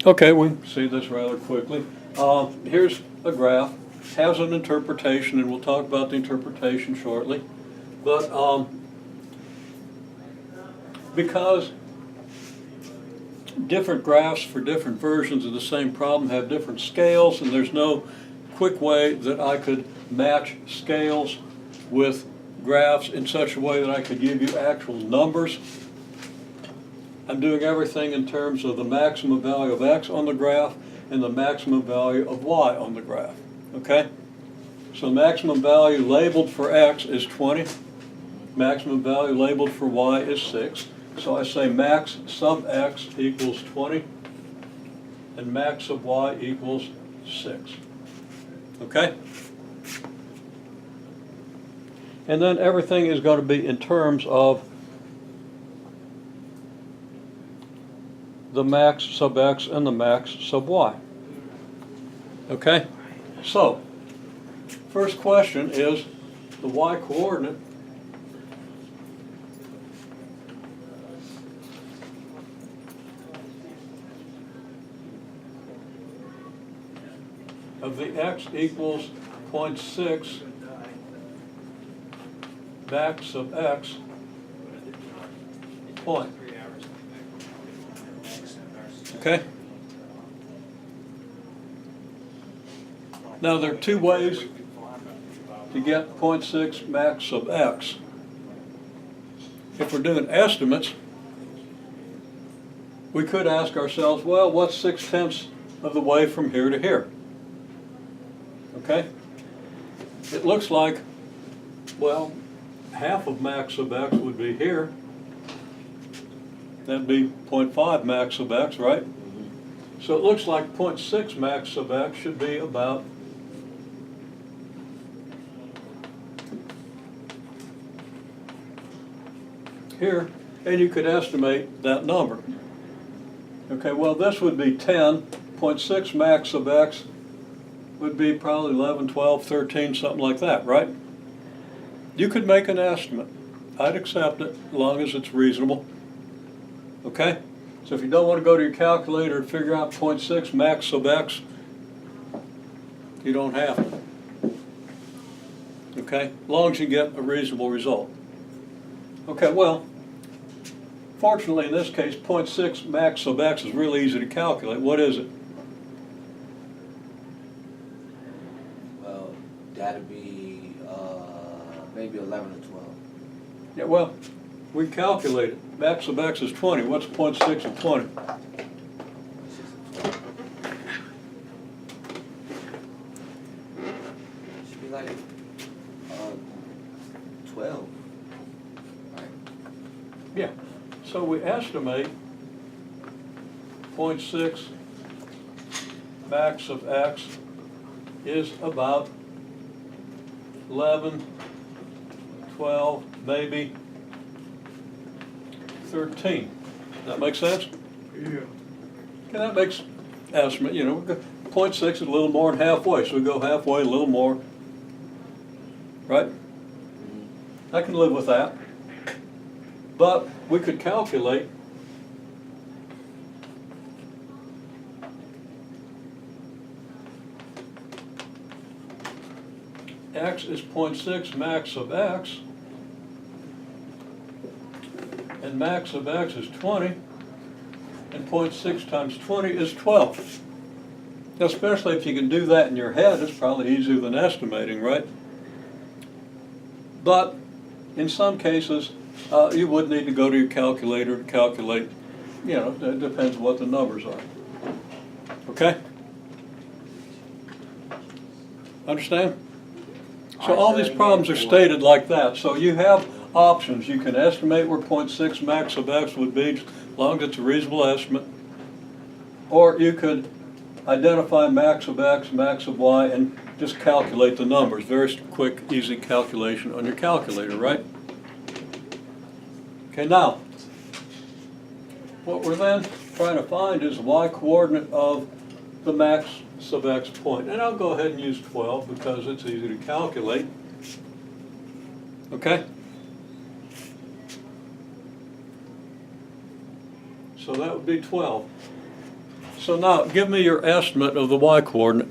Okay, we see this rather quickly. Here's a graph, has an interpretation, and we'll talk about the interpretation shortly. But because different graphs for different versions of the same problem have different scales, and there's no quick way that I could match scales with graphs in such a way that I could give you actual numbers. I'm doing everything in terms of the maximum value of x on the graph and the maximum value of y on the graph, okay? So maximum value labeled for x is 20. Maximum value labeled for y is 6. So I say max sub x equals 20 and max of y equals 6, okay? And then everything is going to be in terms of the max sub x and the max sub y. Okay? So, first question is the y coordinate of the x equals 0.6 max of x point. Okay? Now there are two ways to get 0.6 max sub x. If we're doing estimates, we could ask ourselves, well, what's 6/10 of the way from here to here? Okay? It looks like, well, half of max sub x would be here. That'd be 0.5 max sub x, right? So it looks like 0.6 max sub x should be about here, and you could estimate that number. Okay, well this would be 10. 0.6 max sub x would be probably 11, 12, 13, something like that, right? You could make an estimate. I'd accept it as long as it's reasonable. Okay? So if you don't want to go to your calculator and figure out 0.6 max sub x, you don't have to. Okay? As long as you get a reasonable result. Okay, well, fortunately in this case, 0.6 max sub x is really easy to calculate. What is it? Well, that'd be maybe 11 or 12. Yeah, well, we calculated. Max sub x is 20. What's 0.6 of 20? Should be like 12. Right. Yeah. So we estimate 0.6 max of x is about 11, 12, maybe 13. Does that make sense? Yeah. Okay, that makes estimate, 0.6 is a little more than halfway, so we go halfway, a little more. Right? I can live with that. But we could calculate x is 0.6 max of x, and max of x is 20, and 0.6 times 20 is 12. Now, especially if you can do that in your head, it's probably easier than estimating, right? But in some cases, you would need to go to your calculator to calculate, it depends what the numbers are. Okay? Understand? So all these problems are stated like that. So you have options. You can estimate where 0.6 max of x would be, as long as it's a reasonable estimate. Or you could identify max of x, max of y, and just calculate the numbers. Very quick, easy calculation on your calculator, right? Okay, now, what we're then trying to find is the y-coordinate of the max sub x point. And I'll go ahead and use 12 because it's easy to calculate. Okay? So that would be 12. So now, give me your estimate of the y coordinate.